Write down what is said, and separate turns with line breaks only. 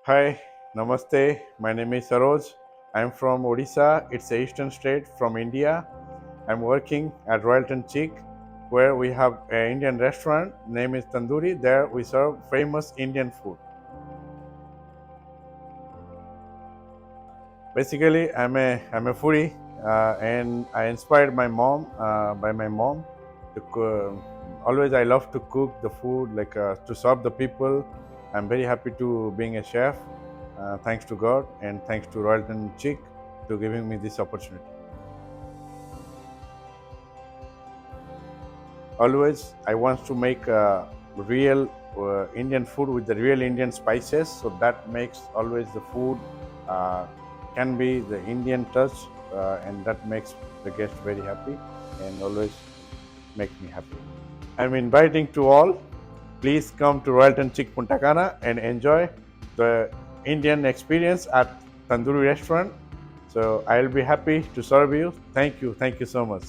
Hi, Namaste. My name is Saroj. I'm from Odisha. It's a eastern state from India. I'm working at Royalton CHIC, where we have an Indian restaurant. Name is Tandoori. There we serve famous Indian food. Basically, I'm a foodie, and I inspired my mom by my mom. Always, I love to cook the food, like to serve the people. I'm very happy to being a chef. Thanks to God and thanks to Royalton Chick to giving me this opportunity. Always, I want to make real Indian food with the real Indian spices, so that makes always the food uh, can be the Indian touch, and that makes the guest very happy and always make me happy. I'm inviting to all. Please come to Royalton Chick Punta Cana and enjoy the Indian experience at Tandoori restaurant. So I'll be happy to serve you. Thank you. Thank you so much.